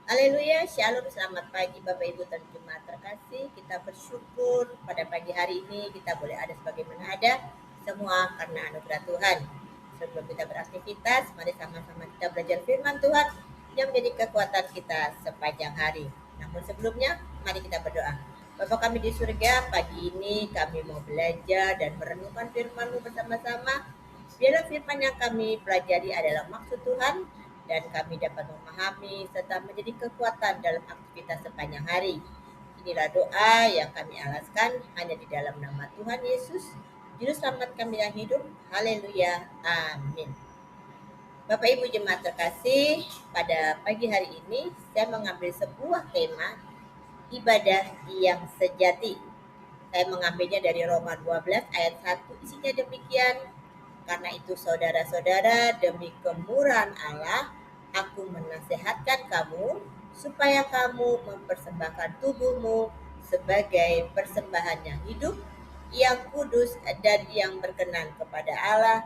Haleluya, shalom, selamat pagi Bapak Ibu dan Jemaat terkasih. Kita bersyukur pada pagi hari ini kita boleh ada sebagaimana ada, semua karena anugerah Tuhan. Sebelum kita beraktivitas, mari sama-sama kita belajar firman Tuhan yang menjadi kekuatan kita sepanjang hari. Namun sebelumnya, mari kita berdoa. Bapa kami di surga, pagi ini kami mau belajar dan merenungkan firman-Mu bersama-sama. Biarlah firman yang kami pelajari adalah maksud Tuhan dan kami dapat memahami serta menjadi kekuatan dalam aktivitas sepanjang hari. Inilah doa yang kami alaskan hanya di dalam nama Tuhan Yesus, Juru Selamat kami yang hidup. Haleluya. Amin. Bapak Ibu Jemaat terkasih, pada pagi hari ini saya mengambil sebuah tema ibadah yang sejati. Saya mengambilnya dari Roma 12 ayat 1, isinya demikian. Karena itu saudara-saudara, demi kemurahan Allah, aku menasihatkan kamu supaya kamu mempersembahkan tubuhmu sebagai persembahan yang hidup, yang kudus dan yang berkenan kepada Allah.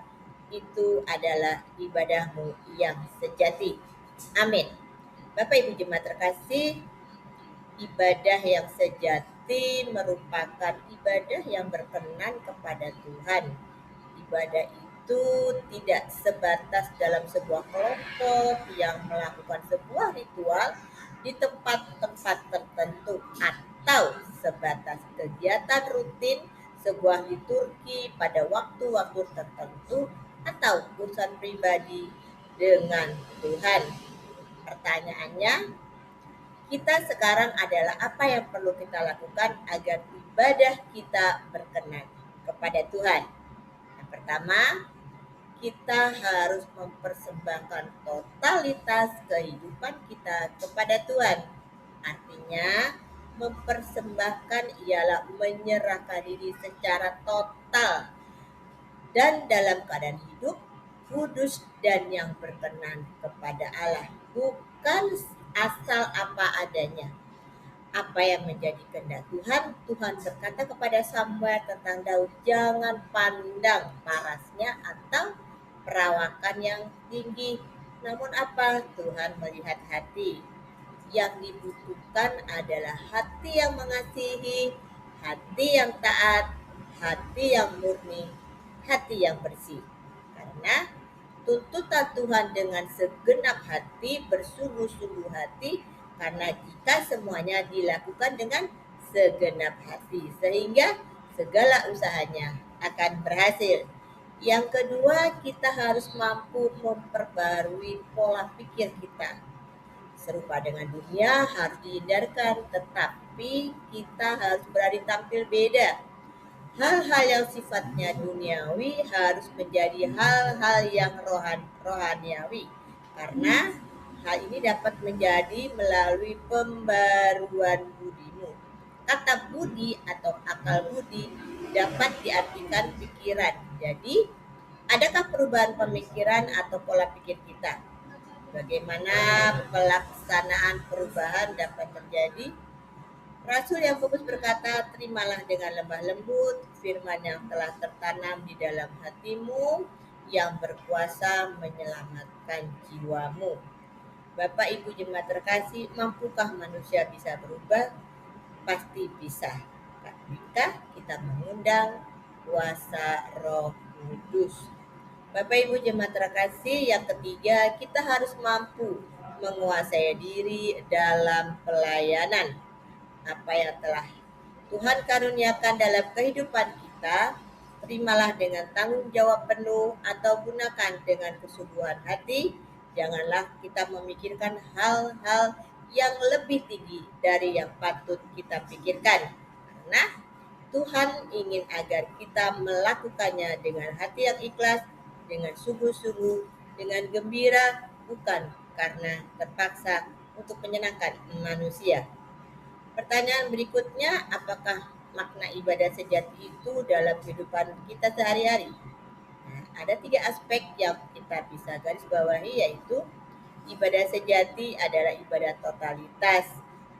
Itu adalah ibadahmu yang sejati. Amin. Bapak Ibu Jemaat terkasih, ibadah yang sejati merupakan ibadah yang berkenan kepada Tuhan. Ibadah itu tidak sebatas dalam sebuah kelompok yang melakukan sebuah ritual di tempat-tempat tertentu atau sebatas kegiatan rutin sebuah liturgi pada waktu-waktu tertentu atau urusan pribadi dengan Tuhan. Pertanyaannya, kita sekarang adalah apa yang perlu kita lakukan agar ibadah kita berkenan kepada Tuhan. Yang pertama, kita harus mempersembahkan totalitas kehidupan kita kepada Tuhan. Artinya, mempersembahkan ialah menyerahkan diri secara total dan dalam keadaan hidup, kudus dan yang berkenan kepada Allah. Bukan asal apa adanya. Apa yang menjadi kehendak Tuhan, Tuhan berkata kepada Samuel tentang Daud, jangan pandang parasnya atau perawakan yang tinggi. Namun apa? Tuhan melihat hati. Yang dibutuhkan adalah hati yang mengasihi, hati yang taat, hati yang murni, hati yang bersih. Karena tuntutan Tuhan dengan segenap hati, bersungguh-sungguh hati, karena jika semuanya dilakukan dengan segenap hati, sehingga segala usahanya akan berhasil. Yang kedua, kita harus mampu memperbarui pola pikir kita. Serupa dengan dunia harus dihindarkan, tetapi kita harus berani tampil beda. Hal-hal yang sifatnya duniawi harus menjadi hal-hal yang rohaniawi, karena hal ini dapat menjadi melalui pembaruan budimu. Kata budi atau akal budi dapat diartikan pikiran. Jadi, adakah perubahan pemikiran atau pola pikir kita? Bagaimana pelaksanaan perubahan dapat terjadi? Rasul Yakobus berkata, terimalah dengan lemah lembut firman yang telah tertanam di dalam hatimu, yang berkuasa menyelamatkan jiwamu. Bapak Ibu Jemaat terkasih, mampukah manusia bisa berubah? Pasti bisa. Jika kita mengundang kuasa Roh Kudus. Bapak Ibu Jemaat terkasih, yang ketiga, kita harus mampu menguasai diri dalam pelayanan. Apa yang telah Tuhan karuniakan dalam kehidupan kita, terimalah dengan tanggung jawab penuh atau gunakan dengan kesungguhan hati. Janganlah kita memikirkan hal-hal yang lebih tinggi dari yang patut kita pikirkan. Karena Tuhan ingin agar kita melakukannya dengan hati yang ikhlas, dengan sungguh-sungguh, dengan gembira, bukan karena terpaksa untuk menyenangkan manusia. Pertanyaan berikutnya, apakah makna ibadah sejati itu dalam kehidupan kita sehari-hari? Nah, ada 3 aspek yang kita bisa garis bawahi, yaitu ibadah sejati adalah ibadah totalitas,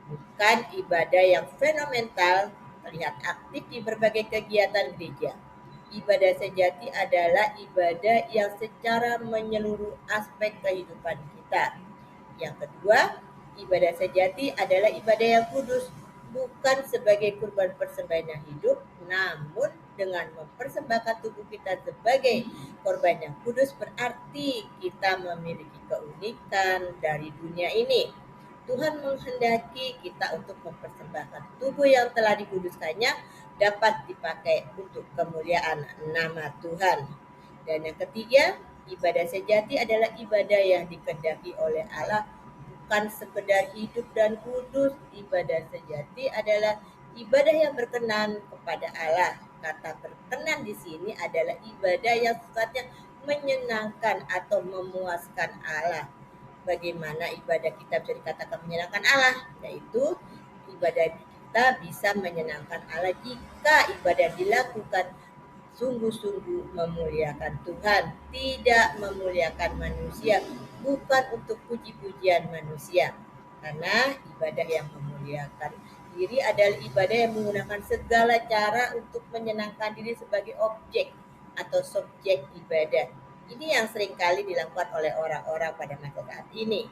bukan ibadah yang fenomenal, terlihat aktif di berbagai kegiatan gereja. Ibadah sejati adalah ibadah yang secara menyeluruh aspek kehidupan kita. Yang kedua, Ibadah sejati adalah ibadah yang kudus, bukan sebagai kurban persembahan yang hidup, namun dengan mempersembahkan tubuh kita sebagai korban yang kudus berarti kita memiliki keunikan dari dunia ini. Tuhan menghendaki kita untuk mempersembahkan tubuh yang telah dikuduskannya dapat dipakai untuk kemuliaan nama Tuhan. Dan yang ketiga, ibadah sejati adalah ibadah yang dikehendaki oleh Allah, bukan sekedar hidup dan kudus. Ibadah sejati adalah ibadah yang berkenan kepada Allah. Kata berkenan di sini adalah ibadah yang sifatnya menyenangkan atau memuaskan Allah. Bagaimana ibadah kita bisa dikatakan menyenangkan Allah? Yaitu ibadah kita bisa menyenangkan Allah jika ibadah dilakukan sungguh-sungguh memuliakan Tuhan, tidak memuliakan manusia, bukan untuk puji-pujian manusia. Karena ibadah yang memuliakan diri adalah ibadah yang menggunakan segala cara untuk menyenangkan diri sebagai objek atau subjek ibadah. Ini yang seringkali dilakukan oleh orang-orang pada masa saat ini.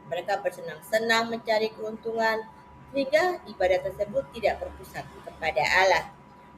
Mereka bersenang-senang mencari keuntungan, sehingga ibadah tersebut tidak berpusat kepada Allah.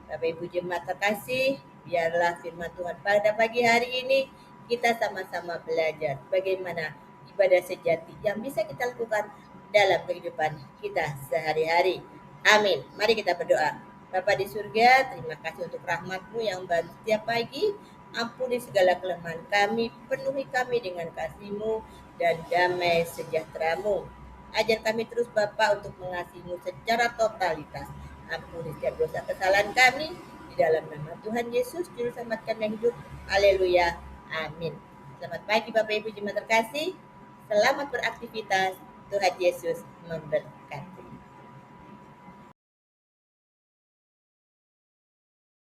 Bapak Ibu jemaat terkasih, biarlah firman Tuhan pada pagi hari ini kita sama-sama belajar bagaimana ibadah sejati yang bisa kita lakukan dalam kehidupan kita sehari-hari. Amin. Mari kita berdoa. Bapa di surga, terima kasih untuk rahmat-Mu yang baru setiap pagi. Ampuni segala kelemahan kami, penuhi kami dengan kasih-Mu dan damai sejahtera-Mu. Ajar kami terus Bapa untuk mengasihi-Mu secara totalitas. Ampuni setiap dosa kesalahan kami, di dalam nama Tuhan Yesus, Juru Selamat kami yang hidup. Haleluya. Amin. Selamat pagi Bapak Ibu jemaat terkasih. Selamat beraktivitas. Tuhan Yesus memberkati.